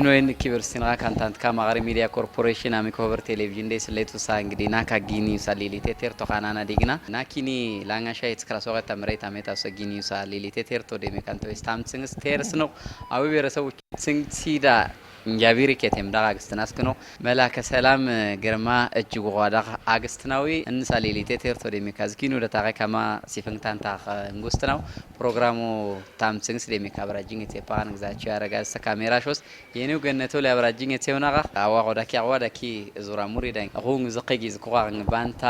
Kinoen kibersina kantant kamagari media corporation ami cover television de sletu sa እንግዲህ ናካ ጊኒ ሳሊሊቴ ቴርቶ ካናና ዲግና ናኪኒ ላንጋሻ የተስክራሶ ተምሬታ ሜታ ሰጊኒ ሳሊሊቴ ቴርቶ ደሜካንቶ ስታምጽንስ ቴርስ ነው አዊ ብሔረሰቦች ሲዳ እንጃቢሪ ከተም ዳጋግስተናስክ ነው መላከ ሰላም ግርማ እጅጉ ጓዳ አግስተናዊ እንሳሊሊቴ ቴርቶ ደሜካዝኪኑ ለታጋ ከማ ሲፈንታንታ እንጉስት ነው ፕሮግራሙ ታምጽንስ ደሜካብራጂን የተፓን ግዛቸው ያረጋስ ካሜራ ሾስ የኔው ገነቶ ለአብራጂን የተውናጋ አዋዳኪ ዙራ ሙሪዳን አሁን ዘቀጊ ዝቋን ባንታ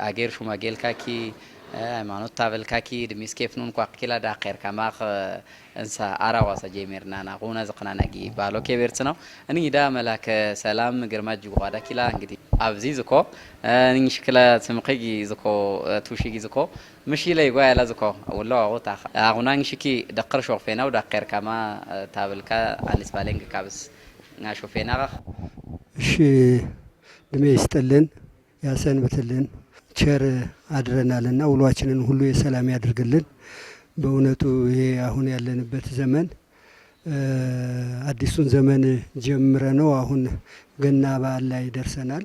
አገር ሹማጌልካኪ ሃይማኖት ታበልካኪ ድሚስኬፍኑን ቋቅኪላ ዳኸር ከማኽ እንሳ አራዋሳ ጀመርናና ሆና ዘቀናናጊ ባሎ ከበርት ነው እንግዳ መላከ ሰላም ግርማጅ ጓዳ ኪላ እንግዲህ አብዚ ዝኮ እንሽክላ ስምቀጊ ዝኮ ቱሺጊ ዝኮ مشي لي قايل ازكو والله غوتا اغنا نشكي دقر شوفينا ودقر كما تابلكا بالنسبه لك كابس نشوفينا እሺ ደሜ ይስጥልን ያሰንብትልን ቸር አድረናልና ውሏችንን ሁሉ የሰላም ያድርግልን በእውነቱ ይሄ አሁን ያለንበት ዘመን አዲሱን ዘመን ጀምረነው አሁን ገና በዓል ላይ ደርሰናል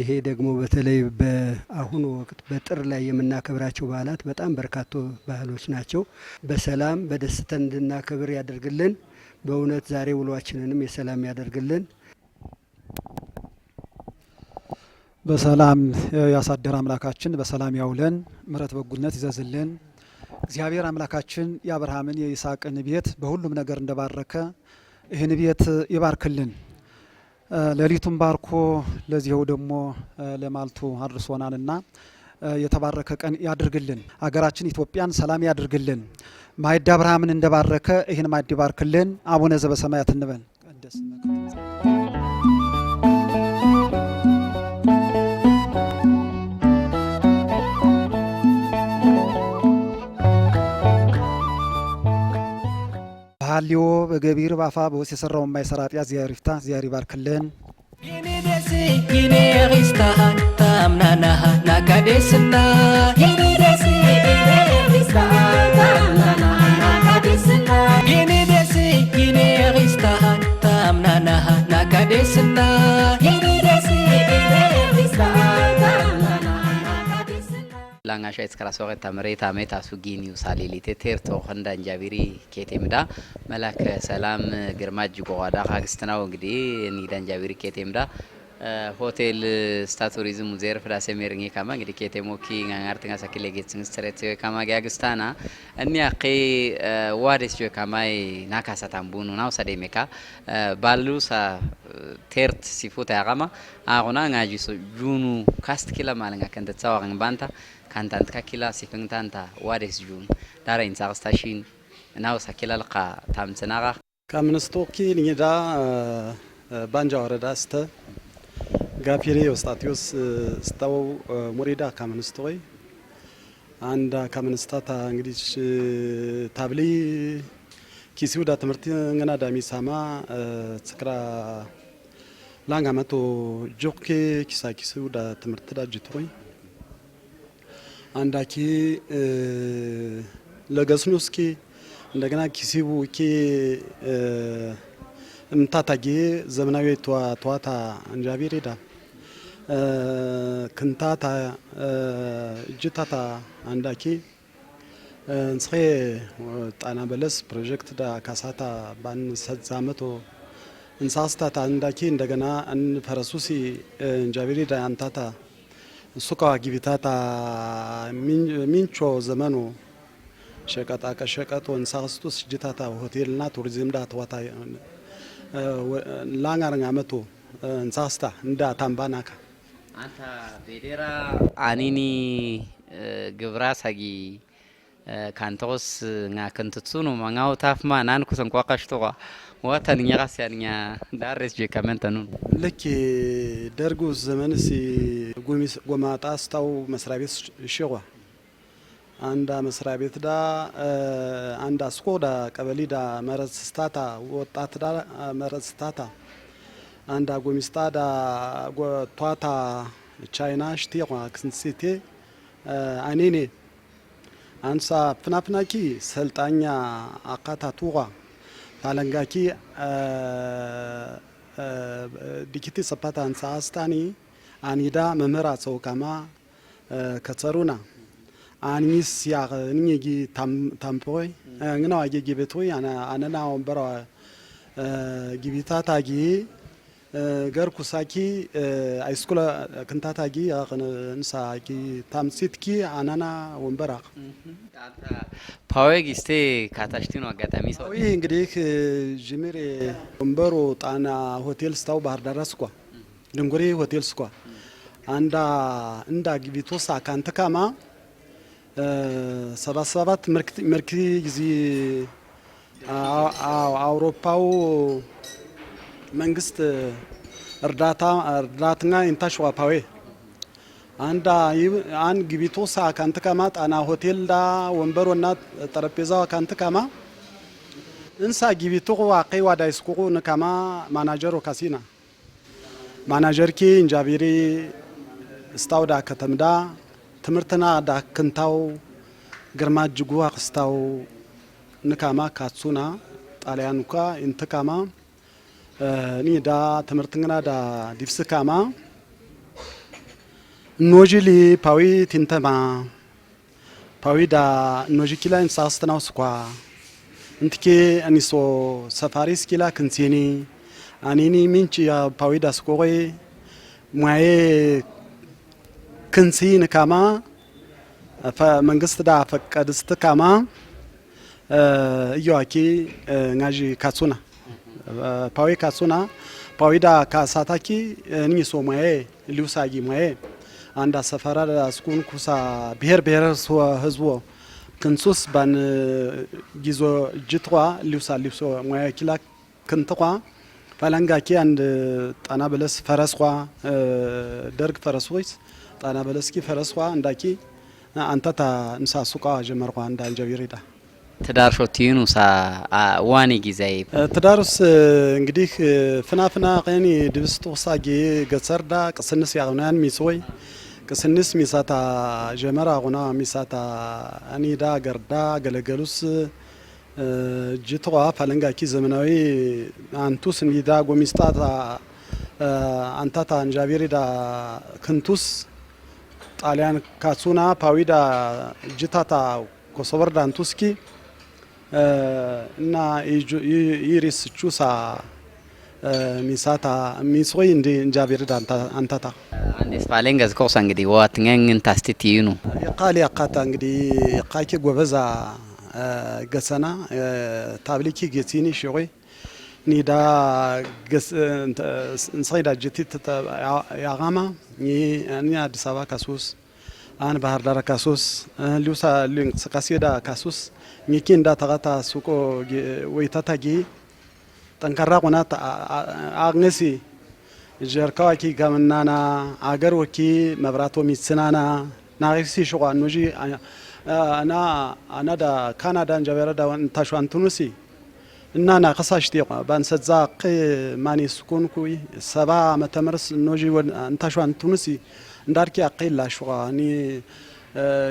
ይሄ ደግሞ በተለይ በአሁኑ ወቅት በጥር ላይ የምናከብራቸው በዓላት በጣም በርካታ ባህሎች ናቸው በሰላም በደስታ እንድናከብር ያደርግልን በእውነት ዛሬ ውሏችንንም የሰላም ያደርግልን በሰላም ያሳደረ አምላካችን በሰላም ያውለን ምሕረት በጉነት ይዘዝልን እግዚአብሔር አምላካችን የአብርሃምን የይስሐቅን ቤት በሁሉም ነገር እንደባረከ ይህን ቤት ይባርክልን ለሊቱን ባርኮ ለዚህው ደግሞ ለማልቱ አድርሶናልና የተባረከ ቀን ያድርግልን አገራችን ኢትዮጵያን ሰላም ያድርግልን ማይዳ አብርሃምን እንደባረከ ይህን ማይድ ይባርክልን አቡነ ዘበሰማያት እንበል ቀደስ ሃሊዮ በገቢር ባፋ በወስ የሰራው የማይሰራጥ ዚያሪፍታ ዚያሪ ባርክልን ይኔ ደስ ይኔ ሪስታ ታምናና ናካዴስታ ይኔ ደስ ይኔ ሪስታ ታምናና ናካዴስታ ይኔ ደስ ይኔ ሪስታ ታምናና ናካዴስታ ይኔ ደስ ይኔ ሪስታ ላንጋሻ የተስክራሶ ተምሬታ ሜታ ሱጊኒ ሳሊሊቴ ቴርቶ ኸንዳ እንጃቢሪ ኬቴምዳ መላከ ሰላም ግርማጅ ጓዳ አግስተናው እንግዲህ ኒዳ እንጃቢሪ ኬቴምዳ ሆቴል ስታቱሪዝም ዘርፍ ዳሰሜርኝ ካማ እንግዲህ ኬቴሞኪ ጋርተኛ ሳኪሌ ጌትስን ስትሬት ካማ ጋግስታና እኒያቂ ዋዴስ ካማይ ናካሳታምቡኑ ናው ሰደሜካ ባሉሳ ቴርት ሲፉታ ያጋማ አሁና ngajiሶ ጁኑ ካስት ኪላ ማለንጋ ከንተጻዋን ባንታ ካንታንት ካኪላ ሲፈንታንታ ዋዴስ ጁን ዳራ ኢንሳስታሽን ናው ሳኪላ ለቃ ታምጽናጋ ካምንስቶኪ ኒዳ ባንጃ ወረዳ ስተ ጋፊሬ ወስታቲዮስ ስታው ሙሪዳ ካምንስቶይ አንዳ ካምንስታታ እንግዲህ ታብሊ ኪሲውዳ ትምርት ngana ዳሚሳማ ጽክራ ላንጋመቶ ጆኬ ኪሳኪሱዳ ትምርት ዳጅቶይ አንዳኪ ለገስኑስኪ እንደገና ኪሲቡ ኪ ምታታጌ ዘመናዊ ተዋታ አንጃቢሬዳ ክንታታ ጅታታ አንዳኪ እንስኼ ጣና በለስ ፕሮጀክት ዳ ካሳታ ባን ሰዛመቶ እንሳስታታ አንዳኪ እንደገና አን ፈረሱሲ አንጃቢሬዳ አንታታ ሱቃ ጊቢታታ ሚንቾ ዘመኑ ሸቀጣ ከሸቀጦ እንሳስቱስ ጅታታ ሆቴልና ቱሪዝም ዳ ተዋታ ላንጋርኛ መቶ እንሳስታ እንዳ ታምባናካ አንታ ቤዴራ አኒኒ ግብራ ሳጊ ካንቶስ ngaከንትጹኑ ማንጋው ታፍማ ናንኩ ሰንቋቃሽቶዋ ወታንኛ ጋስያንኛ ዳርስ ጀካመንተኑ ለኪ ደርጉ ዘመን ሲ ጉሚስ ጎማጣስታው መስሪያ ቤት ሽዋ አንዳ መስሪያ ቤት ዳ አንዳ ስኮዳ ቀበሊ ዳ መረስ ስታታ ወጣት ዳ መረስ ስታታ አንዳ ጎሚስታ ዳ ቷታ ቻይና ሽቲዋ ክንሲቴ አኔኔ አንሳ ፍናፍናኪ ሰልጣኛ አካታ ቱዋ ፓለንጋኪ ዲኪቲ ሰፓታ አንሳስታኒ አኒዳ መምህራ ሰውካማ ከጸሩና አንሚስ ያግኒጊ ታምፖይ ngna agi gibetoy ana ombara gibitata gi gar kusaki iskula kantata gi nsa gi tamsitki anana ombara ፓዌ ጊስቴ ካታሽቲኖ አጋጣሚ ሰው ወይ እንግዲህ ጅምሬ ወንበሮ ጣና ሆቴል ስታው ባህር ዳር ስኳ ድንጉሪ ሆቴል ስኳ አንዳ እንዳ ግቢቶ ሳካንተ ካማ 77 ምርክ ጊዜ አውሮፓው መንግስት እርዳታና ኢንታሽዋ ፓዌ አን ግቢቶ ሳካንተ ካማ ጣና ሆቴል ዳ ወንበሮና ጠረጴዛው ካንተ ካማ እንሳ ግቢቶ ዋቂ ዋዳይስ ኩቁ ነካማ ማናጀሮ ካሲና ማናጀርኪ እንጃቢሪ ስታውዳ ከተምዳ ትምርተና ዳክንታው ግርማጅጉ አክስታው ንካማ ካሱና ጣሊያኑካ እንተካማ ኒዳ ትምርተና ዳ ዲፍስካማ ኖጂሊ ፓዊ ቲንተማ ፓዊዳ ኖጂኪላ እንሳስተናው ስኳ እንትኬ አኒሶ ሰፋሪስ ኪላ ክንሲኒ አኒኒ ሚንቺ ያ ፓዊዳ ስኮይ ሙያዬ ክንሲ ንካማ መንግስት ዳ ፈቀድስት ካማ እዮአኪ ngaጂ ካሱና ፓዊ ካሱና ፓዊዳ ካሳታኪ ኒሶ ሙያዬ ሊውሳጊ ሙያዬ አንዳ ሰፈራ ስኩን ኩሳ ብሔር ህዝቦ ክንሱስ ባን ጊዞ ጅትዋ ሊውሳ ሊውሶ ሙያ ኪላ ክንትዋ ፋላንጋኪ አንድ ጣና በለስ ፈረስዋ ደርግ ፈረስወይስ ጣና በለስኪ ፈረስዋ እንዳኪ አንተታ እንሳ ሱቃ ጀመርኳ አንዳ እንጀቢሪዳ ተዳርሾቲኑ ሳ ዋኒ ጊዜይ ተዳርስ እንግዲህ ፍናፍና ቀኒ ድብስቶ ሳጊ ገሰርዳ ቅስንስ ያውናን ሚስወይ ቅስንስ ሚሳታ ጀመራ ሆና ሚሳታ አኒዳ ገርዳ ገለገሉስ ጅትዋ ፋለንጋኪ ዘመናዊ አንቱስ እንዲዳ ጎሚስታታ አንታታ እንጃቢሪዳ ክንቱስ ጣሊያን ካሱና ፓዊዳ ጅታታ ኮሶበርዳ አንቱስኪ እና ይሪስ ቹሳ ሚሳታ ሚስወይ እንዲ እንጃቢሪዳ አንታታ አንዴስ ፋለንጋዝ ኮሳ እንግዲህ ዋትኛን ታስቲቲኑ የቃሊ አቃታ እንግዲህ ቃኪ ጎበዛ ገሰና ታብሊኪ ገቲኒ ሾይ ኒዳ ገስ እንሳይዳ ጀቲት ያጋማ ኒ አዲስ አበባ ካሱስ አን ባህር ዳር ካሱስ ሊውሳ ሊንክስ ካሲዳ ካሱስ ኒኪ እንዳ ተጋታ ሱቆ ወይታታጊ ጠንካራ ቆናት አግነሲ ጀርካዋኪ ጋምናና አገር ወኪ መብራቶ ሚስናና ናሪሲ ሾዋ ኖጂ አና ዳ ካናዳ እንጀበረዳ እንታሽዋንቱኑሲ እና ና ከሳሽቲ ባንሰዛቅ ማኒ ስኩን ኩይ 70 ዓመተ ምህረት ኖጂ እንታሽዋንቱኑሲ እንዳርኪ አቀላ ሹዋኒ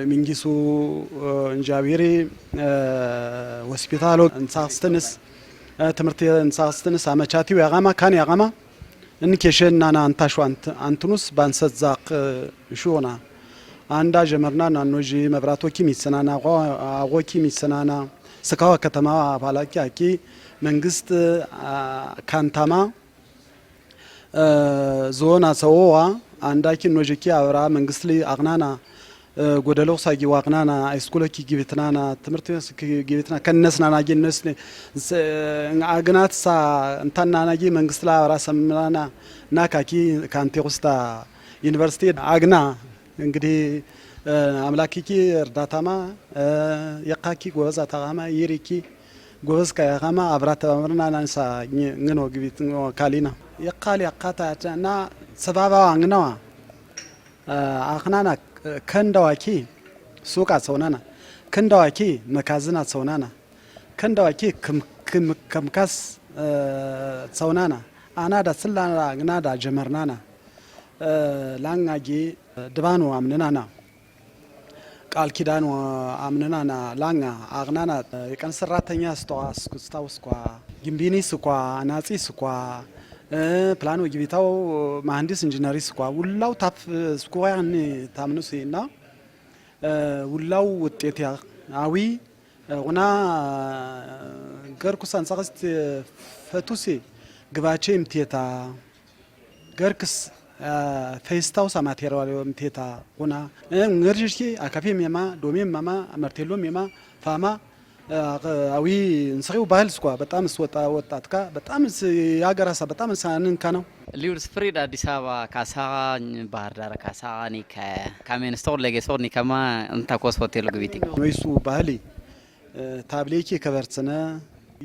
ሚንጊሱ እንጃቢሪ ሆስፒታሎ እንሳስተንስ ትምርት እንሳስተንስ አመቻቲው ያጋማ ካን ያጋማ እንከሸና ና እንታሽዋንት አንቱኑስ ባንሰዛቅ ሹና አንዳ ጀመርና ናኖጂ መብራቶኪ ሚሰናና አጎኪ ሚሰናና ስካዋ ከተማ ባላቂ አቂ መንግስት ካንታማ ዞና ሰውዋ አንዳኪ ኖጂኪ አብራ መንግስት ላይ አግናና ጎደለው ሳጊ ዋግናና አይስኩለኪ ግብትናና ትምርት ግብትና ከነስናና ጊነስ አግናትሳ እንታናናጊ መንግስት ላይ አብራ ሰምናና ናካኪ ካንቴውስታ ዩኒቨርሲቲ አግና እንግዲህ አምላኪኪ እርዳታማ የቃኪ ጎበዛ ታጋማ ይሪኪ ጎበዝ ካያጋማ አብራተ ባምርና ናንሳ ngno ግቢት ካሊና የቃሊ አቃታና ሰባባ ngnaዋ አክናና ከንዳዋኪ ሱቃ ሰውናና ከንዳዋኪ መካዝና ሰውናና ከንዳዋኪ ከምካስ ሰውናና አናዳ ስላና ngናዳ ጀመርናና ላንጋጊ ድባኑ አምነናና ቃል ኪዳኑ አምነናና ላንጋ አግናና የቀን ሰራተኛ ስታውስኳ ግንቢኒ ስኳ አናጺ ስኳ ፕላኖ ግቢታው መሐንዲስ ኢንጂነሪ ስኳ ውላው ታፍ ስኳያን ታምኑሲና ውላው ውጤት ያ አዊ ሆና ገርኩስ አንጻስት ፈቱሲ ግባቼ ምቴታ ገርክስ ፌስታው ሳማቴሪያል ምቴታ ሆና ngርጅሽኪ አካፌ ሜማ ዶሜ ማማ አመርቴሎ ሜማ ፋማ አዊ እንስሪው ባህል ስኳ በጣም ስወጣ ወጣትካ በጣም ያገራሳ በጣም ሳንን ካነው ሊውርስ ፍሪድ አዲስ አበባ ካሳኝ ባህር ዳር ካሳኒ ከካሜን ስቶር ለጌሶር ኒከማ እንታ ኮስ ሆቴል ግቢቲ ወይሱ ባህሊ ታብሌኪ ከበርጽነ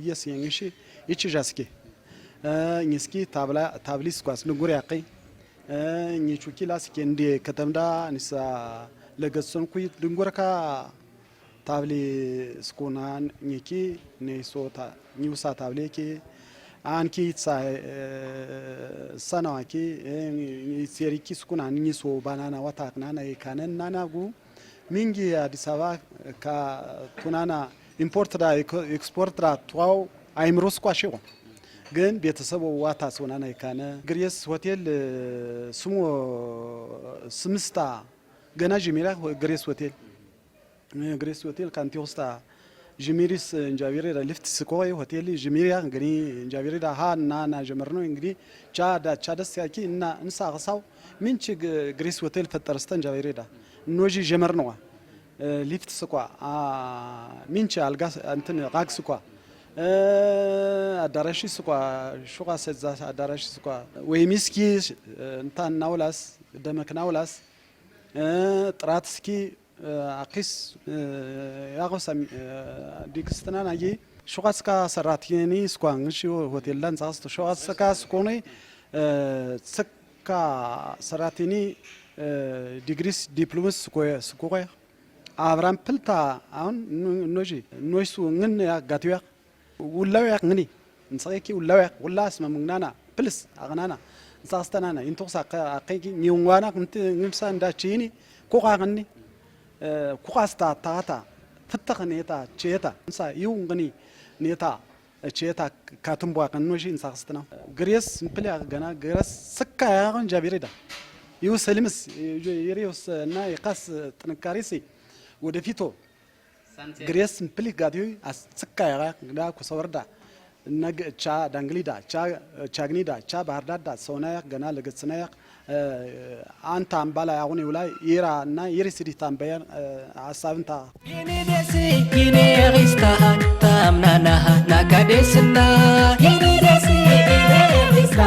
ይስ የንሺ ይቺ ጃስኪ ኝስኪ ታብሊስ ኳስ ንጉር ያቂ ኝቹኪ ላስኪ እንዲ ከተምዳ ንሳ ለገሰንኩ ድንጉርካ ታብሊ ስኩናን ኝኪ ኔሶታ ኒውሳ ታብሌኪ አንኪ ሰናዋኪ ሴሪኪ ስኩናን ኒሶ ባናና ወታቅናና ይካነን ናናጉ ሚንጊ አዲስ አበባ ከቱናና ኢምፖርት ዳ ኤክስፖርት ዳ ቷው አይምሮስ ቋሽው ግን ቤተሰቡ ዋታ ሶናና ይካነ ግሪስ ሆቴል ስሙ ስምስታ ገና ጅሚራ ግሪስ ሆቴል ካንቲ ውስታ ጅሚሪስ እንጃቢሬ ዳ ሊፍት ስኮይ ሆቴል ጅሚሪያ እንግዲህ እንጃቢሬ ዳ ሃና ጀመርነው እንግዲህ ቻደስ ያኪ እና እንሳ ቀሳው ምንጭ ግሪስ ሆቴል ፈጠረስተ እንጃቢሬ ዳ ኖጂ ጀመርነዋ ሊፍት ስኳ ምንጭ አልጋ እንትን ራቅ ስኳ አዳራሽ ስኳ ሹቃ ሰዛ አዳራሽ ስኳ ወይ ሚስኪ እንታን ናውላስ ደመክ ናውላስ ጥራት ስኪ አቂስ ያቆሳ ዲክስተና ናጂ ሹቃ ስካ ሰራቲኒ ስኳ እንሺ ሆቴል ላን ጻስቶ ሹቃ ስካ ስኮኔ ስካ ሰራቲኒ ዲግሪስ ዲፕሎማስ ስኮያ አብራም ፕልታ አሁን ኖጂ ኖይሱ ምን ያጋቲያ ውላው ያግኒ እንሰቂ ውላው ያግ ውላስ መምናና ፕልስ አግናና እንሳስተናና እንቶሳ አቀቂ ኒውዋና እንት ንምሳ እንዳቺኒ ኮቃግኒ ኮቃስታ ታታ ፍተኸኔታ ቼታ እንሳ ይውንግኒ ኔታ ቼታ ካቱምቧ ቀኖጂ እንሳስተና ግሬስ ምፕል ያገና ግሬስ ስካ ያገን ጃቢሬዳ ይው ሰልምስ የሪውስ እና የቃስ ጥንካሬሲ ወደፊቶ ግሬስ ምፕል ጋዲው አስካ ያጋ ዳ ኩሰወርዳ ነግ ቻ ዳንግሊዳ ቻግኒዳ ቻ ባህርዳዳ ሶና ገና ለገጽና አንተ አምባላ አሁን ይውላይ ይራ እና ይሪሲዲ ታምባያ ሐሳብንታ ይኔ ደስ ይኔ ሪስታ ታምናና ናካዴስና ይኔ ደስ ይኔ ሪስታ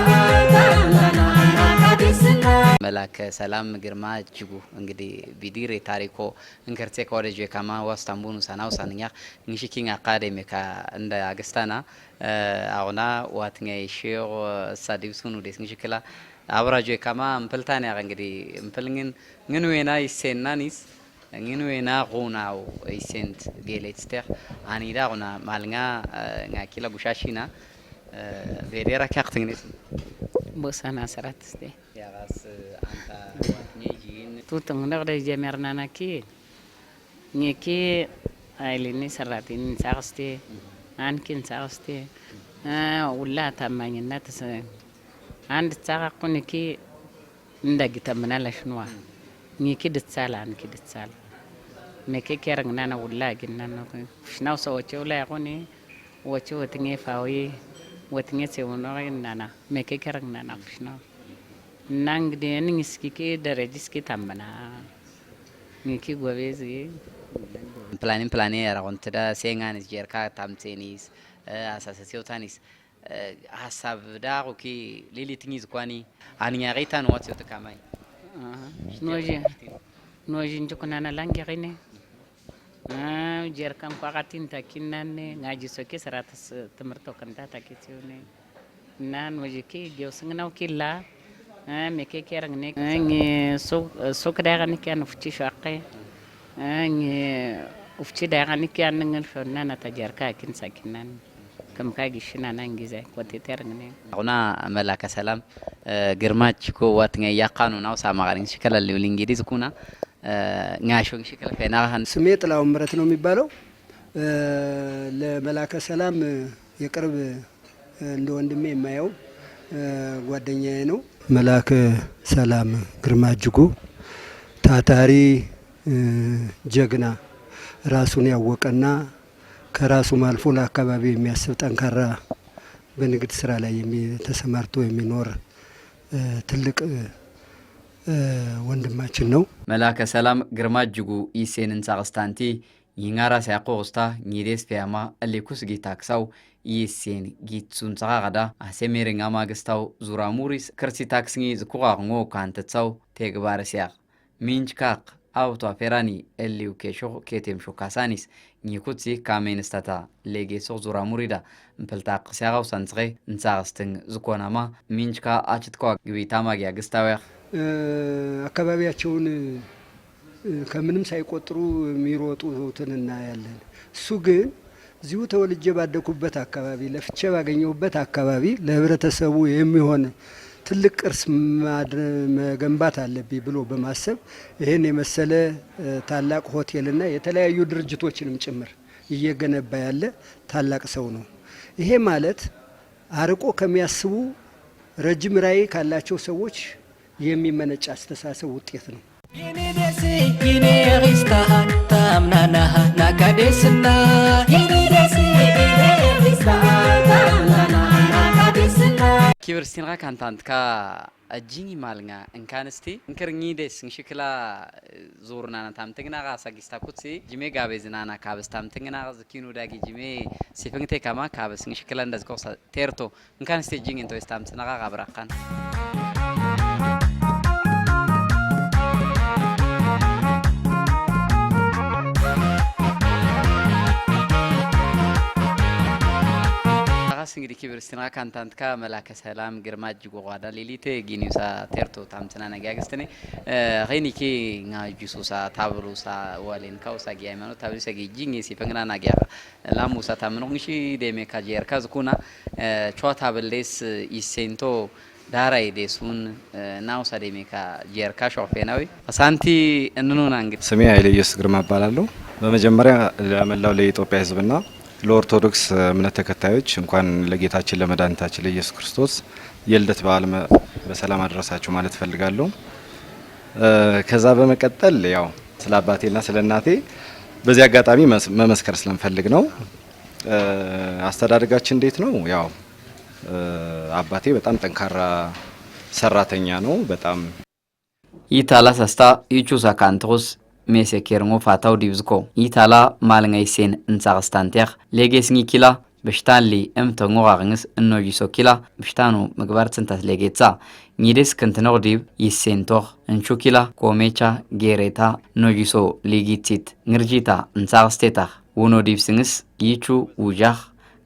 ታምናና ናካዴስና መላከ ሰላም ግርማ እጅጉ እንግዲህ ቢዲር ታሪኮ እንከርቴ ኮሌጅ ከማ ዋስታምቡኑ ሰናው ሳንኛ ንሽኪንግ አካዴሚካ እንደ አገስታና አውና ዋትኛ ይሽዮ ሳዲብሱኑ ደስ ንሽክላ አብራጆ ከማ ምፕልታን ያ እንግዲህ ምፕልኝን ምን ወይና ይሰናኒስ ምን ወይና ቁናው ይሰንት ጌሌትስተር አኒዳ ቁና ማልኛ ngaኪላ ጉሻሺና ቬዴራ ካክትግኔስ ቦሳና ሰራትስቴ ያራስ አንታ ዋትኛጂን ቱቱን ነግደ ጀመርናናኪ ኒኪ አይሊኒ ሰራቲን ሳክስቴ አንኪን ሳክስቴ ውላ ታማኝነት አንድ ጻቃቁንኪ እንደግተ ምናለሽንዋ ኒኪ ድትሳላ አንኪ ድትሳላ መኬ ከረግናና ውላ ግናና ሽናው ሰዎች ውላ ያቆኒ ወጪ ወትኘ ፋዊ ወትኘ ሲሆነው እናና መኬ ከረግናና ሽናው እና እንግዲህ እንስኪ ደረጃስኪ ታመና ኒኪ ጎበዝ ፕላኔ ያራውንተዳ ሴንጋኒስ ጀርካ ታምቴኒስ አሳሰሲዮታኒስ ሐሳብ ዳሩኪ ሊሊትኒዝ ኳኒ አንኛ ሬታን ዋትዮ ተካማይ ኖጂ እንጅኩናና ላንገሪኔ ጀርካን ቋቃቲን ታኪናኔ ngaji ሶኬ ሰራተስ ትምርቶ ከንታ ታኪቲውኔ እና ኖጂኪ ጊዮስንግናው ኪላ መኬ ከረግኔ ሶክ ዳጋኒ ካን ፍቺ ሻቀ ኡፍቺ ዳጋኒ ካን ነን ፈናና ተጀርካ ኪን ሳኪናን ከም ካጊሽና ናንጊዜ ወቴተርግኔ አሁና መላከ ሰላም ግርማች ኮ ዋትኛ ያቃኑ ነው ሳማጋሪን ሽከላል ሊንጊዲ ዝኩና ngaሾን ሽከላ ፈናሃን ስሜ ጥላው ምረት ነው የሚባለው ለመላከ ሰላም የቅርብ እንደ ወንድሜ የማየው ጓደኛዬ ነው። መላከ ሰላም ግርማ እጅጉ ታታሪ ጀግና ራሱን ያወቀና ከራሱም አልፎ ለአካባቢው የሚያስብ ጠንካራ በንግድ ስራ ላይ ተሰማርቶ የሚኖር ትልቅ ወንድማችን ነው። መላከ ሰላም ግርማ እጅጉ ኢሴን እንሳቅስታንቲ ይንጋራ ሲያቆስታ ኒዴስ ፊያማ እሊኩስ ጊታክሳው ኢሴን ጊትሱን ጸጋዳ አሴሜሪንጋ ማግስታው ዙራ ሙሪስ ክርሲ ታክስኒ ዝኩቃቅngo ካንተጻው ተግባር ሲያቅ ሚንችካቅ አውቶ ፌራኒ እሊው ኬሾ ኬቴም ሾካሳኒስ ኒኩትሲ ካሜንስታታ ሌጌሶ ዙራ ሙሪዳ ምፕልታቅ ሲያጋው ሳንጽሬ እንሳቅስትን ዝኮናማ ሚንችካ አችትኳ ግቢታ ማጊያ ግስታውያ አካባቢያቸውን ከምንም ሳይቆጥሩ የሚሮጡትን እናያለን። እሱ ግን እዚሁ ተወልጄ ባደኩበት አካባቢ ለፍቼ ባገኘሁበት አካባቢ ለህብረተሰቡ የሚሆን ትልቅ ቅርስ መገንባት አለብኝ ብሎ በማሰብ ይህን የመሰለ ታላቅ ሆቴልና የተለያዩ ድርጅቶችንም ጭምር እየገነባ ያለ ታላቅ ሰው ነው። ይሄ ማለት አርቆ ከሚያስቡ ረጅም ራዕይ ካላቸው ሰዎች የሚመነጭ አስተሳሰብ ውጤት ነው። ኪብርስቲንራ ካንታንትካ አጂኒ ማልኛ እንካንስቲ እንክርኝ ደስ እንሽክላ ዞርናና ታምተግናጋ ሳጊስታ ኩትሲ ጂሜ ጋቤዝናና ካብስ ታምተግናጋ ዝኪኑ ዳጊ ጂሜ ሲፈንግቴ ካማ ካብስ እንሽክላ እንደዝቆ ቴርቶ እንካንስቲ ጂኝ እንቶ ስታምጽናጋ ጋብራካን እንግዲህ ኪብርስቲና ካንታንትካ መላከ ሰላም ግርማ እጅጉ ጓዳ ሌሊቴ ጊኒውሳ ቴርቶ ታምጽና ነጋግስተኔ ኸይኒኬ ናጁሱሳ ታብሩሳ ዋሌን ካውሳ ጊያይማኖ ታብሪሳ ጊጂኝ ሲፈንግና ናጊያ ላሙሳ ታምኖንሺ ደሜካ ጀርካ ዝኩና ቾታ በሌስ ኢሴንቶ ዳራይ ደሱን ናውሳ ደሜካ ጀርካ ሾፌናዊ አሳንቲ እንኑና እንግዲህ ስሜ ኃይለ ኢየሱስ ግርማ እባላለሁ። በመጀመሪያ ለመላው ለኢትዮጵያ ሕዝብና ለኦርቶዶክስ እምነት ተከታዮች እንኳን ለጌታችን ለመድኃኒታችን ለኢየሱስ ክርስቶስ የልደት በዓል በሰላም አደረሳችሁ ማለት ፈልጋለሁ። ከዛ በመቀጠል ያው ስለ አባቴና ስለ እናቴ በዚህ አጋጣሚ መመስከር ስለምፈልግ ነው። አስተዳደጋችን እንዴት ነው? ያው አባቴ በጣም ጠንካራ ሰራተኛ ነው። በጣም ይታላ ሰስታ ይቹሳ ካንቶስ ሜሴ ኬርሞ ፋታው ዲብዝኮ ይታላ ማልንጋይሴን እንሳቅስታንቲያክ ሌጌስኒ ኪላ በሽታንሊ እምተንጎ ጋግንስ እኖጂሶ ኪላ በሽታኑ ምግባር ጽንታት ሌጌጻ ኒዴስ ክንትኖ ዲብ ይሴንቶክ እንቹ ኪላ ኮሜቻ ጌሬታ ኖጂሶ ሊጊቲት ንርጂታ እንሳቅስቴታ ውኖ ዲብስንስ ይቹ ውጃህ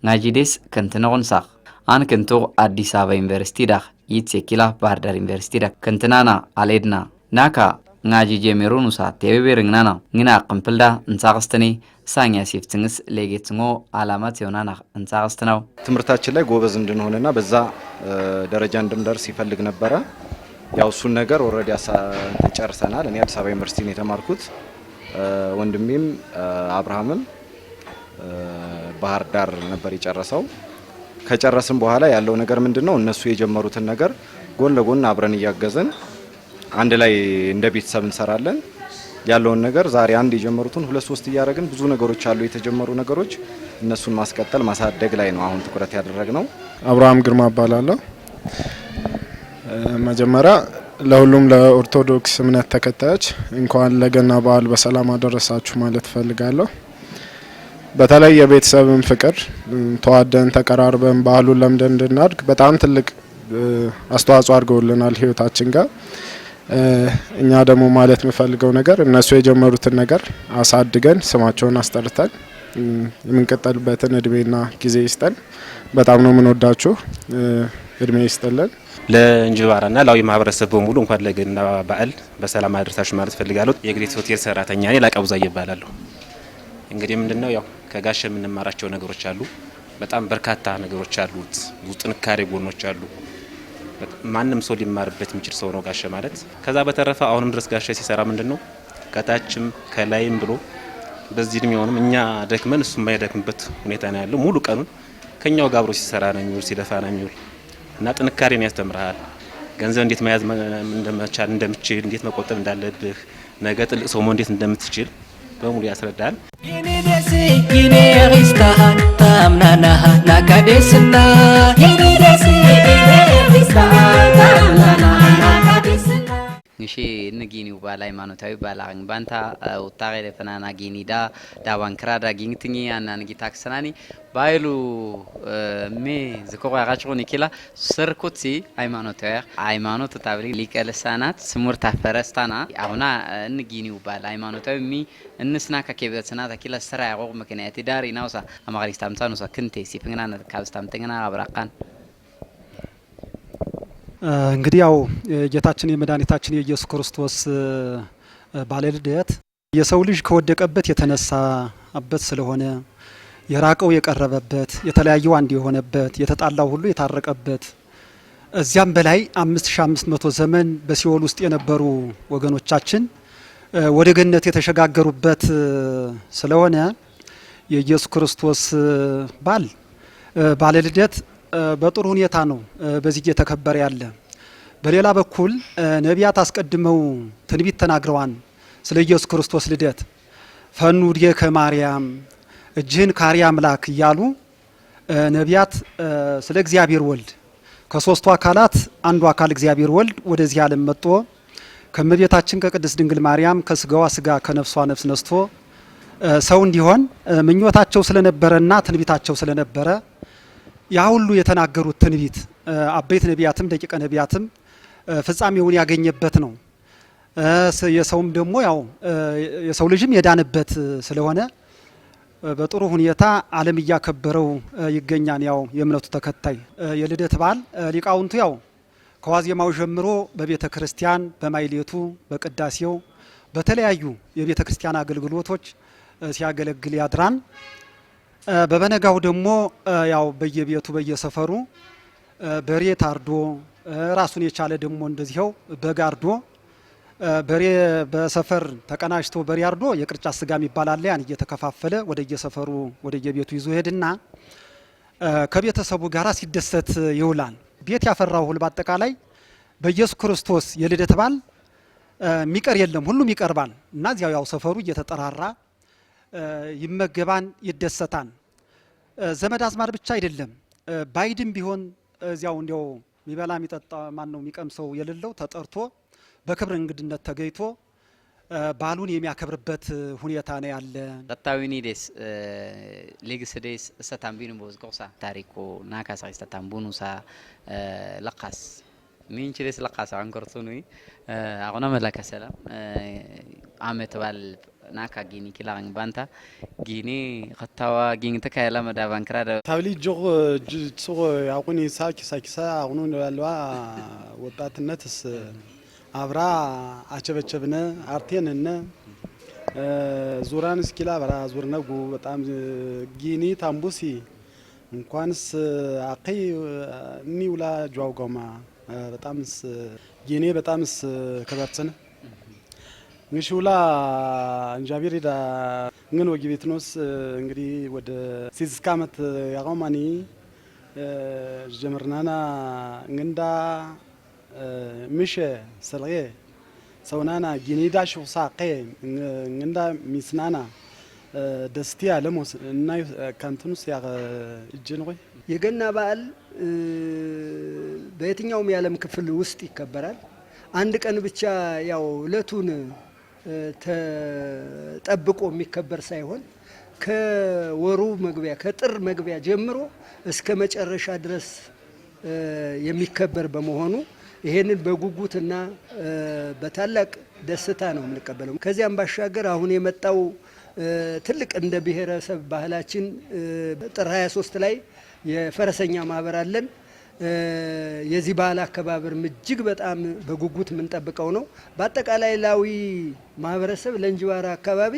ናጂዴስ ክንትኖንሳክ አን ክንቶ አዲስ አበባ ዩኒቨርሲቲ ዳክ ይትሴ ኪላ ባህር ዳር ዩኒቨርሲቲ ዳክ ክንትናና አሌድና ናካ ngaji jemerunu sa tebeberingna ngina qampilda እንሳቅስተኔ ሳኛ ሲፍትንስ ለጌትንጎ አላማት ይሆናና እንሳቅስተናው ትምርታችን ላይ ጎበዝ እንድንሆንና በዛ ደረጃ እንድንደርስ ይፈልግ ነበር። ያው እሱን ነገር ኦሬዲ ተጨርሰናል። እኔ አዲስ አበባ ዩኒቨርሲቲ ነው የተማርኩት። ወንድሜም አብርሃምም ባህር ዳር ነበር የጨረሰው። ከጨረስን በኋላ ያለው ነገር ምንድነው? እነሱ የጀመሩትን ነገር ጎን ለጎን አብረን እያገዘን አንድ ላይ እንደ ቤተሰብ እንሰራለን። ያለውን ነገር ዛሬ አንድ የጀመሩትን 2-3 እያደረግን ብዙ ነገሮች አሉ የተጀመሩ ነገሮች እነሱን ማስቀጠል ማሳደግ ላይ ነው አሁን ትኩረት ያደረግነው። አብርሃም ግርማ እባላለሁ። መጀመሪያ ለሁሉም ለኦርቶዶክስ እምነት ተከታዮች እንኳን ለገና በዓል በሰላም አደረሳችሁ ማለት ፈልጋለሁ። በተለይ የቤተሰብን ፍቅር ተዋደን ተቀራርበን ባህሉን ለምደን እንድናድግ በጣም ትልቅ አስተዋጽኦ አድርገውልናል ህይወታችን ጋር። እኛ ደግሞ ማለት የምፈልገው ነገር እነሱ የጀመሩትን ነገር አሳድገን ስማቸውን አስጠርተን የምንቀጥልበትን እድሜና ጊዜ ይስጠን። በጣም ነው የምንወዳችሁ። እድሜ ይስጥልን። ለእንጅባራና ላዊ ማህበረሰብ በሙሉ እንኳን ለገና በዓል በሰላም አደረሳችሁ ማለት ፈልጋለሁ። የግሬት ሆቴል ሰራተኛ ነኝ። ላቀቡዛ ይባላል። እንግዲህ ምንድነው ያው ከጋሽ የምንማራቸው ነገሮች አሉ። በጣም በርካታ ነገሮች አሉት። ብዙ ጥንካሬ ጎኖች አሉ። ማንም ሰው ሊማርበት የሚችል ሰው ነው ጋሽ ማለት። ከዛ በተረፈ አሁንም ድረስ ጋሽ ሲሰራ ምንድነው ከታችም ከላይም ብሎ በዚህ እድሜውንም እኛ ደክመን እሱ የማይደክምበት ሁኔታ ነው ያለው። ሙሉ ቀኑን ከኛው ጋር አብሮ ሲሰራ ነው የሚውል ሲለፋ ነው የሚውል እና ጥንካሬን ያስተምርሃል። ገንዘብ እንዴት መያዝ እንደምትችል እንዴት መቆጠብ እንዳለብህ ነገ ጥልቅ ሰው መሆን እንዴት እንደምትችል በሙሉ ያስረዳል። ይኔ ደሴ ይኔ ሪስታ ታምናናሃ ናካዴስና ይኔ ደሴ ይኔ ሪስታ ታምናናሃ ናካዴስና ንሺ ንጊኒው ባላይ ሃይማኖታዊ ባላኝ ባንታ ወጣሬ ለፈናና ጊኒዳ ዳዋንክራዳ ጊንትኒ አናን ጊታክሰናኒ ባይሉ ሜ ዝኮራ ጋጭሮኒ ኪላ ስርኩቲ ሃይማኖት ታብሊ ሊቀልሳናት ስሙርታ ፈረስታና አሁና ንጊኒው ባላ ሃይማኖታዊ ሚ እንስና ከከበተና ተኪላ ስራ ያቆቅ ምክንያት ዳሪ ናውሳ አማሪስታምሳኑ ሰክንቴ ሲፍንግና ካብስታምተንግና አብራቃን እንግዲህ ያው ጌታችን የመድኃኒታችን የኢየሱስ ክርስቶስ ባለ ልደት የሰው ልጅ ከወደቀበት የተነሳበት ስለሆነ የራቀው የቀረበበት የተለያየው አንድ የሆነበት የተጣላው ሁሉ የታረቀበት እዚያም በላይ 5500 ዘመን በሲኦል ውስጥ የነበሩ ወገኖቻችን ወደ ገነት የተሸጋገሩበት ስለሆነ የኢየሱስ ክርስቶስ ባለ ልደት በጥሩ ሁኔታ ነው በዚህ እየተከበረ ያለ። በሌላ በኩል ነቢያት አስቀድመው ትንቢት ተናግረዋል ስለ ኢየሱስ ክርስቶስ ልደት። ፈኑ ዲከ ማርያም እጅህን ካሪ አምላክ እያሉ ነቢያት ስለ እግዚአብሔር ወልድ ከሶስቱ አካላት አንዱ አካል እግዚአብሔር ወልድ ወደዚህ ዓለም መጥቶ ከመቤታችን ከቅድስት ድንግል ማርያም ከስጋዋ ስጋ ከነፍሷ ነፍስ ነስቶ ሰው እንዲሆን ምኞታቸው ስለነበረና ትንቢታቸው ስለነበረ ያ ሁሉ የተናገሩት ትንቢት አበይት ነቢያትም ደቂቀ ነቢያትም ፍጻሜውን ያገኘበት ነው። የሰውም ደግሞ ያው የሰው ልጅም የዳነበት ስለሆነ በጥሩ ሁኔታ ዓለም እያከበረው ይገኛል። ያው የእምነቱ ተከታይ የልደት በዓል ሊቃውንቱ ያው ከዋዜማው ጀምሮ በቤተ ክርስቲያን በማይሌቱ በቅዳሴው በተለያዩ የቤተ ክርስቲያን አገልግሎቶች ሲያገለግል ያድራን። በበነጋው ደግሞ ያው በየቤቱ በየሰፈሩ በሬ ታርዶ ራሱን የቻለ ደግሞ እንደዚህው በግ አርዶ በሬ በሰፈር ተቀናጅቶ በሬ አርዶ የቅርጫት ስጋ የሚባል ያን እየተከፋፈለ ወደ የሰፈሩ ወደ የቤቱ ይዞ ሄድና ከቤተሰቡ ጋራ ሲደሰት ይውላል። ቤት ያፈራው ሁሉ በአጠቃላይ በኢየሱስ ክርስቶስ የልደት በዓል የሚቀር የለም፣ ሁሉም ይቀርባል እና እዚያው ያው ሰፈሩ እየተጠራራ ይመገባን ይደሰታን። ዘመድ አዝማድ ብቻ አይደለም ባይድም ቢሆን እዚያው እንዲያው ሚበላ ሚጠጣ ማን ነው የሚቀምሰው የሌለው ተጠርቶ በክብር እንግድነት ተገይቶ ባሉን የሚያከብርበት ሁኔታ ነው ያለ። ተታዊኒ ዴስ ሌግስ ዴስ ሰታምቢኑ ቦዝቆሳ ታሪኮ ናካሳ ሰታምቡኑሳ ለቃስ ሚንቺ ዴስ ለቃሳ አንኮርቱኒ አሁን መላከ ሰላም አመት ባል ናካ ጊኒ ኪላን ባንታ ጊኒ ከተዋ ጊኒ ተካይላ መዳባን ክራዳ ታብሊ ጆግ ጾ ያቁኒ ሳኪሳ አሁን ያለዋ ወጣትነትስ አብራ አቸበቸብነ አርቴንነ ዙራን ስኪላ በራ ዙርነጉ በጣም ጊኒ ታምቡሲ እንኳንስ አቀይ ኒውላ ጇውጋማ በጣምስ ጊኒ በጣምስ ከበርተነ ንሹላ እንጃቢሪ ዳ ምን ወጊቤትኖስ እንግዲህ ወደ ሲዝካመት ያቆማኒ ጀመርናና እንግዳ ምሽ ሰልጌ ሰውናና ጊኒዳ ሹሳቄ እንግዳ ሚስናና ደስቲያ ለሞስ እና ካንቱንስ ያ እጅን ቆይ የገና በዓል በየትኛውም የዓለም ክፍል ውስጥ ይከበራል። አንድ ቀን ብቻ ያው እለቱን ተጠብቆ የሚከበር ሳይሆን ከወሩ መግቢያ ከጥር መግቢያ ጀምሮ እስከ መጨረሻ ድረስ የሚከበር በመሆኑ ይሄንን በጉጉትና በታላቅ ደስታ ነው የምንቀበለው። ከዚያም ባሻገር አሁን የመጣው ትልቅ እንደ ብሔረሰብ ባህላችን ጥር 23 ላይ የፈረሰኛ ማህበር አለን። የዚህ ባህል አከባበር እጅግ በጣም በጉጉት የምንጠብቀው ነው። በአጠቃላይ ላዊ ማህበረሰብ ለእንጅባራ አካባቢ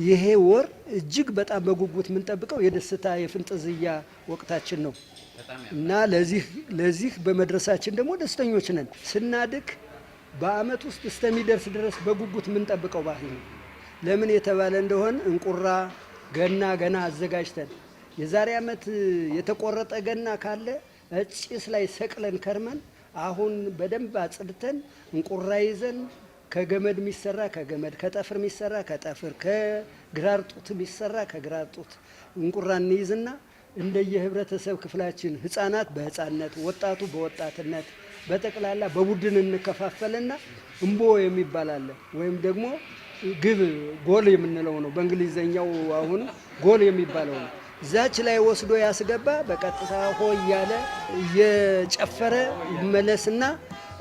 ይሄ ወር እጅግ በጣም በጉጉት የምንጠብቀው የደስታ የፍንጥዝያ ወቅታችን ነው እና ለዚህ በመድረሳችን ደግሞ ደስተኞች ነን። ስናድግ በአመት ውስጥ እስከሚደርስ ድረስ በጉጉት የምንጠብቀው ባህል ነው። ለምን የተባለ እንደሆነ እንቁራ ገና አዘጋጅተን የዛሬ አመት የተቆረጠ ገና ካለ ጭስ ላይ ሰቅለን ከርመን አሁን በደንብ አጽድተን እንቁራ ይዘን ከገመድ የሚሰራ ከገመድ ከጠፍር የሚሰራ ከጠፍር ከግራር ጡት የሚሰራ ከግራር ጡት እንቁራ እንይዝና እንደየህብረተሰብ ክፍላችን ህፃናት በህፃንነት ወጣቱ በወጣትነት በጠቅላላ በቡድን እንከፋፈልና እምቦ የሚባል አለ ወይም ደግሞ ግብ ጎል የምንለው ነው በእንግሊዘኛው አሁን ጎል የሚባለው ነው። ዛች ላይ ወስዶ ያስገባ በቀጥታ ሆይ ያለ እየጨፈረ ይመለስና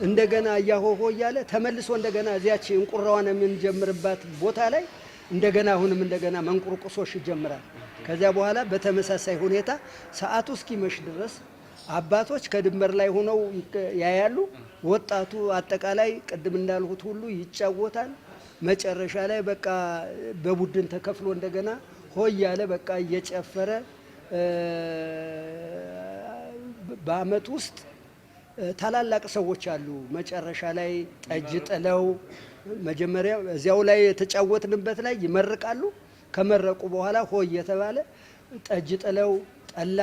እንደገና ያሆሆ ያለ ተመልሶ እንደገና እዚያች እንቁራዋን የምንጀምርባት ቦታ ላይ እንደገና አሁንም እንደገና መንቁርቁሶሽ ይጀምራል። ከዚያ በኋላ በተመሳሳይ ሁኔታ ሰዓቱ እስኪመሽ ድረስ አባቶች ከድንበር ላይ ሆነው ያያሉ። ወጣቱ አጠቃላይ ቅድም እንዳልሁት ሁሉ ይጫወታል። መጨረሻ ላይ በቃ በቡድን ተከፍሎ እንደገና ሆይ ያለ በቃ እየጨፈረ በአመት ውስጥ ታላላቅ ሰዎች አሉ። መጨረሻ ላይ ጠጅ ጥለው መጀመሪያ እዚያው ላይ የተጫወትንበት ላይ ይመርቃሉ። ከመረቁ በኋላ ሆይ የተባለ ጠጅ ጥለው ጠላ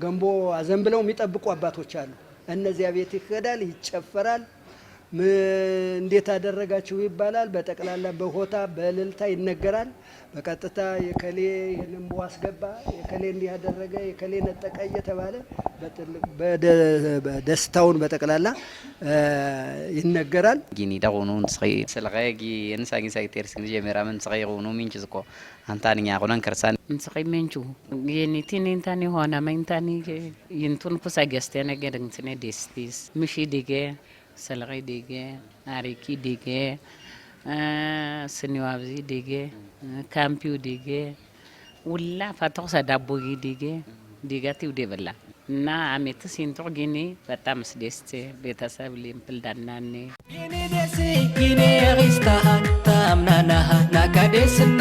ገንቦ አዘንብለው የሚጠብቁ አባቶች አሉ። እነዚያ ቤት ይከዳል፣ ይጨፈራል። እንዴት አደረጋችሁ ይባላል። በጠቅላላ በሆታ በእልልታ ይነገራል። በቀጥታ የከሌ የንምቦ አስገባ፣ የከሌ እንዲህ ያደረገ፣ የከሌ ነጠቀ እየተባለ በደስታውን በጠቅላላ ይነገራል። ጊኒ ዳውኑን ስይ ስለጋጊ እንሳጊ ሳይቴርስ እንጂ የሜራመን ስይሩኑ ሚንችዝኮ አንታንኛ ቆነን ከርሳን እንስይ መንቹ የኒቲን እንታኒ ሆና መንታኒ ይንቱን ኩሳ ገስተ ነገር እንትነ ዴስቲስ ምሺ ዲገ ሰለጋይ ዲገ አሪኪ ዲገ ስኒዋብዚ ዲገ ካምፒው ዲገ ውላ ፈተው ሰዳቦጊ ዲገ ዲጋቲው ደበላ እና አሜት ሲንቶ ጊኒ በጣም ስደስቴ ቤተሰብ ሊምፕል ዳናኔ ጊኒ ደሲ ጊኒ ሪስታ ታምናና ናካዴስና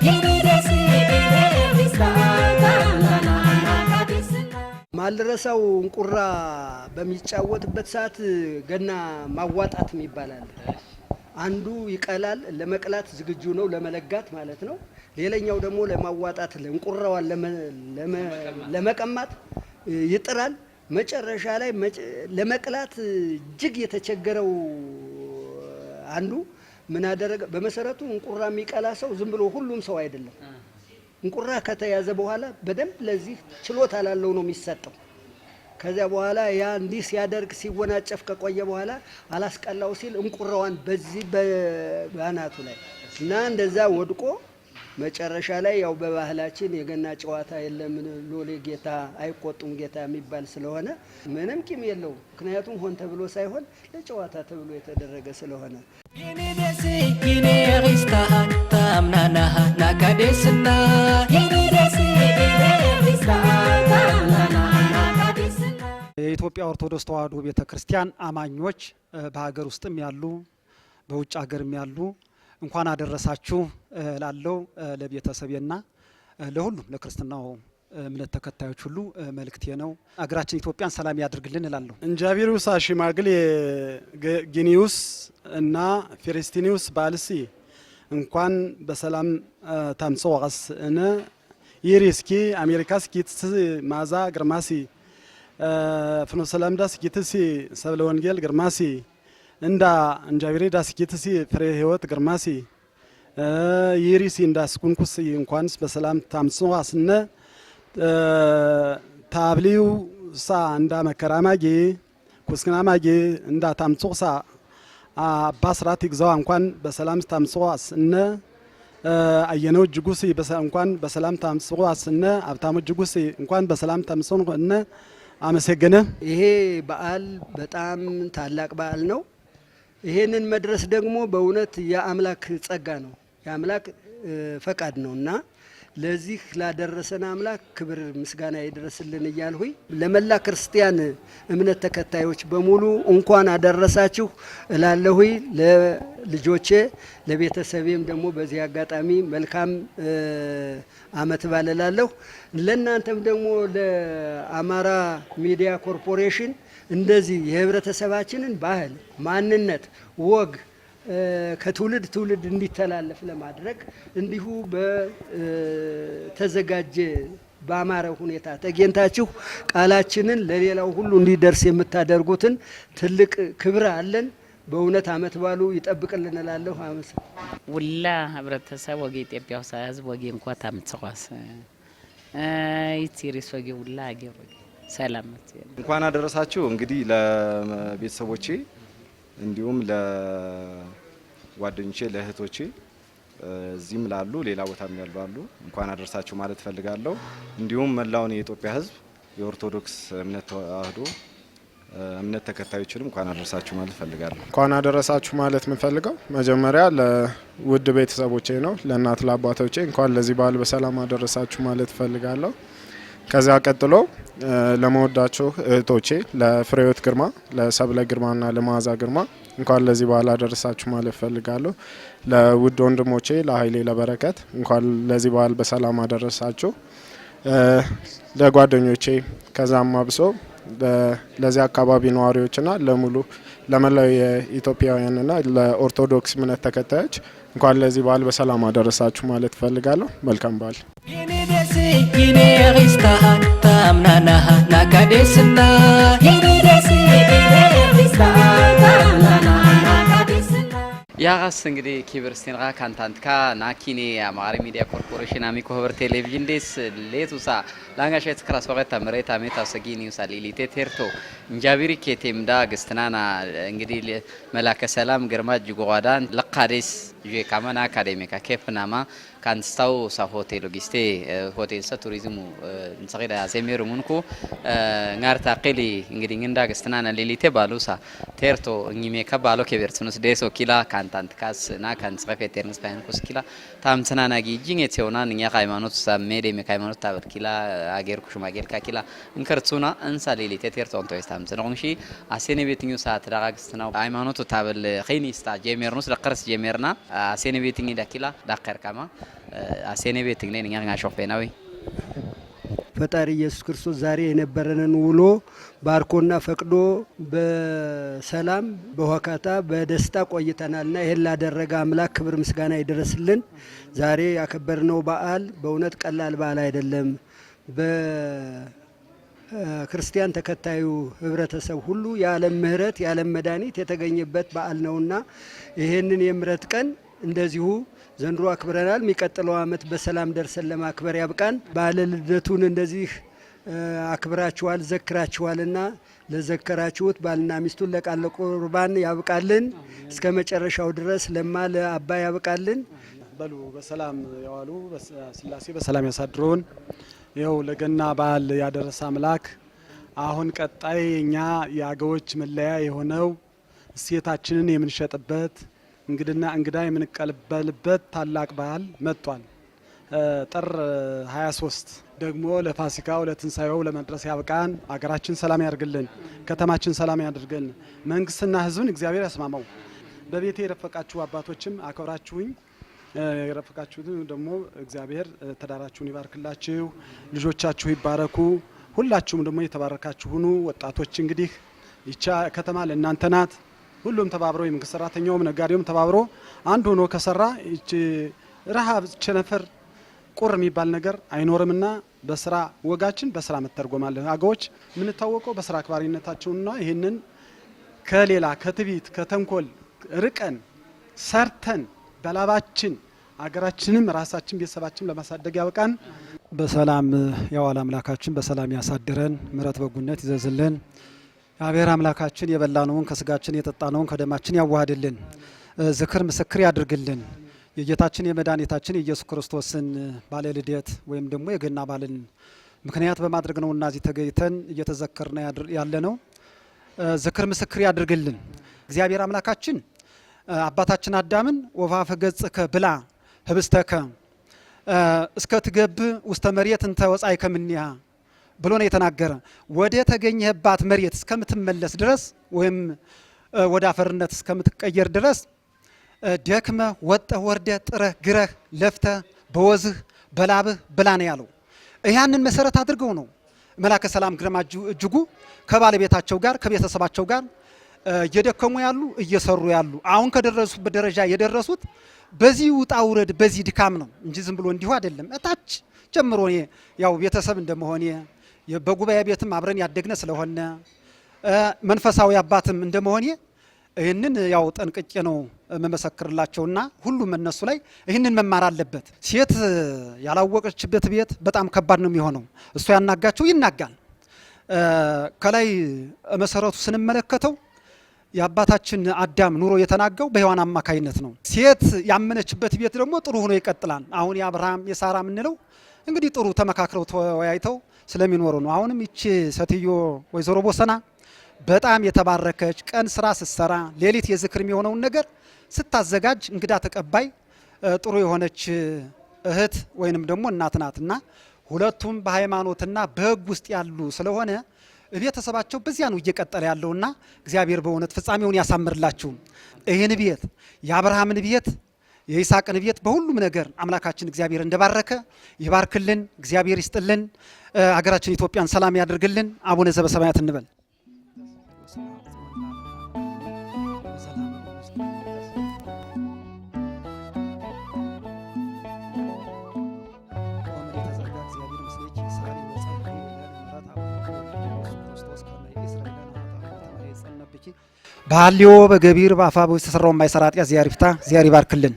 ጊኒ ደሲ ጊኒ ሪስታ ታምናና ናካዴስና ማልረሳው እንቁራ በሚጫወትበት ሰዓት ገና ማዋጣት ይባላል። አንዱ ይቀላል፣ ለመቅላት ዝግጁ ነው፣ ለመለጋት ማለት ነው። ሌላኛው ደግሞ ለማዋጣት እንቁራዋን ለመቀማት ይጥራል። መጨረሻ ላይ ለመቅላት እጅግ የተቸገረው አንዱ ምን አደረገ? በመሰረቱ እንቁራ የሚቀላ ሰው ዝም ብሎ ሁሉም ሰው አይደለም። እንቁራ ከተያዘ በኋላ በደንብ ለዚህ ችሎታ ላለው ነው የሚሰጠው። ከዚያ በኋላ ያ እንዲህ ሲያደርግ ሲወናጨፍ ከቆየ በኋላ አላስቀላው ሲል እንቁራዋን በዚህ በአናቱ ላይ እና እንደዛ ወድቆ መጨረሻ ላይ ያው በባህላችን የገና ጨዋታ የለም ሎሌ ጌታ አይቆጡም ጌታ የሚባል ስለሆነ ምንም ቂም የለውም። ምክንያቱም ሆን ተብሎ ሳይሆን ለጨዋታ ተብሎ የተደረገ ስለሆነ ጊኒ ደሲ ጊኒ ሪስታ ታምናና ናካዴስና ጊኒ ደሲ ጊኒ ሪስታ ታምናና ናካዴስና የኢትዮጵያ ኦርቶዶክስ ተዋሕዶ ቤተክርስቲያን አማኞች በሀገር ውስጥም ያሉ በውጭ ሀገርም ያሉ እንኳን አደረሳችሁ ላለው ለቤተሰቤና ለሁሉም ለክርስትናው እምነት ተከታዮች ሁሉ መልእክቴ ነው። አገራችን ኢትዮጵያን ሰላም ያድርግልን እላለሁ። እንጃቢሩስ ሽማግሌ ጊኒውስ እና ፊሊስቲኒውስ ባልሲ እንኳን በሰላም ታምጾዋስ እነ ይሪስኪ አሜሪካስ ኪትስ ማዛ ግርማሲ ፍኖተ ሰላምዳስ ኪትሲ ሰብለ ወንጌል ግርማሲ እንዳ እንጃቢሬ ዳስ ኪትሲ ፍሬ ህይወት ግርማሲ ይሪሲ እንዳስ ኩንኩስ እንኳንስ በሰላም ታምጾዋስነ ታብሊው ሳ እንዳ መከራማጌ ኩስክናማጌ እንዳ ታምጾሳ አባስራት ይግዛው እንኳን በሰላም ታምጾዋስነ አየነው ጅጉሲ እንኳን በሰላም ታምጾዋስነ አብታሙ ጅጉሲ እንኳን በሰላም ታምጾነ አመሰገነ። ይሄ በዓል በጣም ታላቅ በዓል ነው። ይሄንን መድረስ ደግሞ በእውነት የአምላክ ጸጋ ነው፣ የአምላክ ፈቃድ ነውና ለዚህ ላደረሰን አምላክ ክብር ምስጋና ይድረስልን እያልሁኝ ለመላ ክርስቲያን እምነት ተከታዮች በሙሉ እንኳን አደረሳችሁ እላለሁኝ። ለልጆቼ ለቤተሰቤም ደግሞ በዚህ አጋጣሚ መልካም አመት በዓል እላለሁ። ለእናንተም ደግሞ ለአማራ ሚዲያ ኮርፖሬሽን እንደዚህ የህብረተሰባችንን ባህል፣ ማንነት፣ ወግ ከትውልድ ትውልድ እንዲተላለፍ ለማድረግ እንዲሁ በተዘጋጀ በአማረ ሁኔታ ተገኝታችሁ ቃላችንን ለሌላው ሁሉ እንዲደርስ የምታደርጉትን ትልቅ ክብር አለን። በእውነት አመት ባሉ ይጠብቅልን እላለሁ። ውላ ህብረተሰብ ወጌ ኢትዮጵያ ህዝብ ወጌ እንኳ ታምጽዋስ ይቲሪስ ወጌ ውላ አገር ወጌ ሰላም እንኳን አደረሳችሁ። እንግዲህ ለቤተሰቦቼ እንዲሁም ለጓደኞቼ ለእህቶቼ እዚህም ላሉ ሌላ ቦታም ያሉ አሉ እንኳን አደረሳችሁ ማለት ፈልጋለሁ። እንዲሁም መላውን የኢትዮጵያ ህዝብ የኦርቶዶክስ እምነት ተዋህዶ እምነት ተከታዮችንም እንኳን አደረሳችሁ ማለት ፈልጋለሁ። እንኳን አደረሳችሁ ማለት የምፈልገው መጀመሪያ ለውድ ቤተሰቦቼ ነው፣ ለእናት ለአባቶቼ እንኳን ለዚህ በዓል በሰላም አደረሳችሁ ማለት ፈልጋለሁ። ከዛ ቀጥሎ ለመወዳቸው እህቶቼ ለፍሬህይወት ግርማ፣ ለሰብለ ግርማና ለመዓዛ ግርማ እንኳን ለዚህ በዓል አደረሳችሁ ማለት ፈልጋለሁ። ለውድ ወንድሞቼ ለኃይሌ ለበረከት እንኳን ለዚህ በዓል በሰላም አደረሳችሁ። ለጓደኞቼ ከዛም አብሶ ለዚህ አካባቢ ነዋሪዎችና ለሙሉ ለመላው የኢትዮጵያውያንና ለኦርቶዶክስ እምነት ተከታዮች እንኳን ለዚህ በዓል በሰላም አደረሳችሁ ማለት ፈልጋለሁ። መልካም በዓል። ያጋስ እንግዲህ ኪብርስቲን ጋ ካንታንትካ ናኪኔ አማሪ ሚዲያ ኮርፖሬሽን አሚኮ ህብር ቴሌቪዥን ዴስ ሌቱሳ ላንጋሸት ክራስ ወቀታ መሬታ ሜታ ሰጊኒ ሳሊሊቴ ቴርቶ እንጃቢሪ ኬቴምዳ ገስተናና እንግዲህ መላከ ሰላም ግርማ ጅጎዋዳን ለቃዴስ ጄ ካማና አካዴሚካ ኬፍናማ ካንስታው ሳ ሆቴል ጊስቴ ሆቴል ሳ ቱሪዝሙ እንሰቂዳ ዘሜሩ ሙንኩ ngaarta qili እንግዲህ እንዳ ገስተናና ሊሊቴ ባሉሳ ቴርቶ እንጊሜ ከባሎ ከበርትኑስ ዴሶ ኪላ ካንታንት ካስ ና ካን ጽፈቴርንስ ታይን ኩስኪላ ታምጽናና ጊጂን የቴውና ንኛ ሃይማኖት ሳሜዴ ሃይማኖት ታበር ኪላ አገር ኩሽማገር ካኪላ እንከርጹና እንሳ ሊሊቴ ቴርቶ እንቶ ይስታም ጽኖንሺ አሴኔ ቤትኙ ሰዓት ዳጋግስተናው ሃይማኖቱ ታበል ኺኒስታ ጀሜርኑስ ለቀርስ ጀሜርና አሴኔ ቤትኝ ዳኪላ ዳከር ካማ አሴኔ ቤትኝ ላይ ንኛ ሾፌናዊ ፈጣሪ ኢየሱስ ክርስቶስ ዛሬ የነበረንን ውሎ ባርኮና ፈቅዶ በሰላም በወካታ በደስታ ቆይተናልና ይሄን ላደረገ አምላክ ክብር ምስጋና ይድረስልን። ዛሬ ያከበርነው በዓል በእውነት ቀላል በዓል አይደለም። በክርስቲያን ተከታዩ ህብረተሰብ ሁሉ የዓለም ምህረት የዓለም መድኃኒት የተገኘበት በዓል ነውና ይሄንን የምህረት ቀን እንደዚሁ ዘንድሮ አክብረናል። የሚቀጥለው አመት በሰላም ደርሰን ለማክበር ያብቃን። በዓለ ልደቱን እንደዚህ አክብራችኋል ዘክራችኋልና ለዘከራችሁት ባልና ሚስቱን ለቃለ ቁርባን ያብቃልን። እስከ መጨረሻው ድረስ ለማ ለአባ ያብቃልን። በሉ በሰላም ያዋሉ ስላሴ በሰላም ያሳድሩን። ይኸው ለገና በዓል ያደረሰ አምላክ አሁን ቀጣይ እኛ የአገዎች መለያ የሆነው እሴታችንን የምንሸጥበት እንግዳ የምንቀበልበት ታላቅ በዓል መጥቷል። ጥር 23 ደግሞ ለፋሲካው ለትንሳኤው ለመድረስ ያብቃን። አገራችን ሰላም ያርግልን፣ ከተማችን ሰላም ያድርገን፣ መንግስትና ህዝብን እግዚአብሔር ያስማማው። በቤቴ የረፈቃችሁ አባቶችም አከብራችሁኝ የረፈቃችሁ ደግሞ እግዚአብሔር ተዳራችሁን ይባርክላችሁ፣ ልጆቻችሁ ይባረኩ። ሁላችሁም ደግሞ የተባረካችሁ ሁኑ። ወጣቶች እንግዲህ ይቻ ከተማ ለእናንተ ናት። ሁሉም ተባብሮ የመንግስት ሰራተኛውም ነጋዴውም ተባብሮ አንድ ሆኖ ከሰራ እቺ ረሃብ ቸነፈር ቁር የሚባል ነገር አይኖርምና በስራ ወጋችን በስራ መተርጎማለን። አገዎች ምን ታወቀው በስራ አክባሪነታቸውና ይሄንን ከሌላ ከትቢት ከተንኮል ርቀን ሰርተን በላባችን አገራችንም ራሳችን ቤተሰባችን ለማሳደግ ያበቃን። በሰላም ያዋል አምላካችን በሰላም ያሳድረን፣ ምሕረት በጉነት ይዘዝልን። እግዚአብሔር አምላካችን የበላነውን ከስጋችን የጠጣነውን ከደማችን ያዋሃድልን፣ ዝክር ምስክር ያድርግልን። የጌታችን የመድኃኒታችን የኢየሱስ ክርስቶስን ባለ ልደት ወይም ደግሞ የገና በዓልን ምክንያት በማድረግ ነው እና እዚህ ተገኝተን እየተዘከርን ያለነው። ዝክር ምስክር ያድርግልን። እግዚአብሔር አምላካችን አባታችን አዳምን ወፋፈ ገጽከ ብላ ህብስተከ እስከ ትገብ ውስተ መሬት እንተ ወጻይ ከምንያ ብሎ ነው የተናገረ። ወደ ተገኘህባት መሬት እስከምትመለስ ድረስ ወይም ወደ አፈርነት እስከምትቀየር ድረስ ደክመ ወጠህ ወርደ ጥረህ ግረህ ለፍተ በወዝህ በላብህ ብላ ነው ያለው። ያንን መሰረት አድርገው ነው መላከ ሰላም ግርማ እጅጉ ከባለቤታቸው ጋር ከቤተሰባቸው ጋር እየደከሙ ያሉ እየሰሩ ያሉ አሁን ከደረሱበት ደረጃ የደረሱት በዚህ ውጣ ውረድ በዚህ ድካም ነው እንጂ ዝም ብሎ እንዲሁ አይደለም። እታች ጀምሮ ያው ቤተሰብ እንደመሆኔ በጉባኤ ቤትም አብረን ያደግነ ስለሆነ መንፈሳዊ አባትም እንደመሆኔ ይህንን ያው ጠንቅቄ ነው መመሰክርላቸውና ሁሉም እነሱ ላይ ይህንን መማር አለበት። ሴት ያላወቀችበት ቤት በጣም ከባድ ነው የሚሆነው። እሱ ያናጋቸው ይናጋል። ከላይ መሰረቱ ስንመለከተው የአባታችን አዳም ኑሮ የተናጋው በሔዋን አማካይነት ነው። ሴት ያመነችበት ቤት ደግሞ ጥሩ ሆኖ ይቀጥላል። አሁን የአብርሃም የሳራ የምንለው እንግዲህ ጥሩ ተመካክረው ተወያይተው ስለሚኖሩ ነው። አሁንም ይቺ ሴትዮ ወይዘሮ ቦሰና በጣም የተባረከች ቀን ስራ ስትሰራ ሌሊት የዝክር የሚሆነውን ነገር ስታዘጋጅ እንግዳ ተቀባይ ጥሩ የሆነች እህት ወይንም ደግሞ እናት ናትና ሁለቱም በሃይማኖትና በሕግ ውስጥ ያሉ ስለሆነ ቤተሰባቸው በዚያ ነው እየቀጠለ ያለውና እግዚአብሔር በእውነት ፍጻሜውን ያሳምርላችሁ። ይህን ቤት የአብርሃምን ቤት የይስሐቅን ቤት በሁሉም ነገር አምላካችን እግዚአብሔር እንደባረከ ይባርክልን፣ እግዚአብሔር ይስጥልን፣ ሀገራችን ኢትዮጵያን ሰላም ያደርግልን። አቡነ ዘበሰማያት እንበል። ባህልዮ በገቢር በአፋቦ ተሰራው የማይሰራ ኃጢአት እግዚአብሔር ይፍታ፣ እግዚአብሔር ይባርክልን።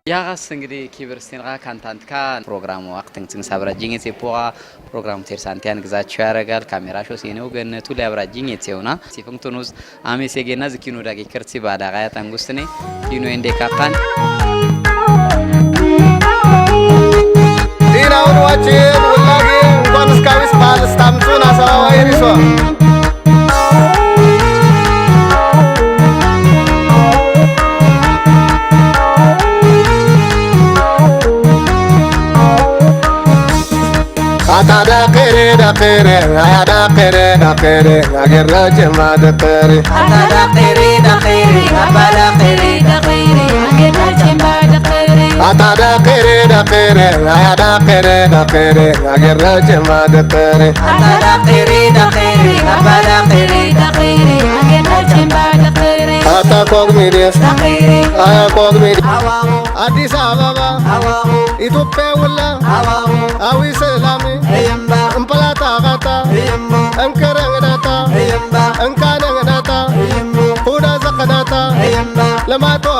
ያጋስ እንግዲህ ኪብር ሲንራ ካንታንትካ ፕሮግራሙ አክተንት ሰብራጂኝ የፖራ ፕሮግራሙ ተርሳንቲያን ግዛቸው ያረጋል ካሜራ ሾ ሲነው ገነቱ ሊያብራጂኝ የቴውና ሲፈንክቶኑስ አሜሴጌና ዝኪኑ ዳጊ ከርሲ ባዳጋያ ታንጉስኔ ኪኑ እንደ ካፓን ዲናውን ዋችን ወላጊ እንኳን እስካዊስ ባልስታምጹን አሰዋይ ሪሶ Atada kere da kere, ayada kere da kere, agerra jema da kere. Atada kere da kere, abada kere da kere, agerra jema da kere. Atada kere da kere, ayada kere da kere, agerra jema da kere. Atada kere da kere, abada kere da kere, agerra jema da kere. Ata kogmides, Da kere, aya kogmid. awamu, Addis Ababa, awamu, Ethiopia wala, awamu, awi selami, eyamba, empalata gata, eyambu, enkarangdata, eyamba, enkanangdata, eyambu, huda zakadata, eyamba, lamato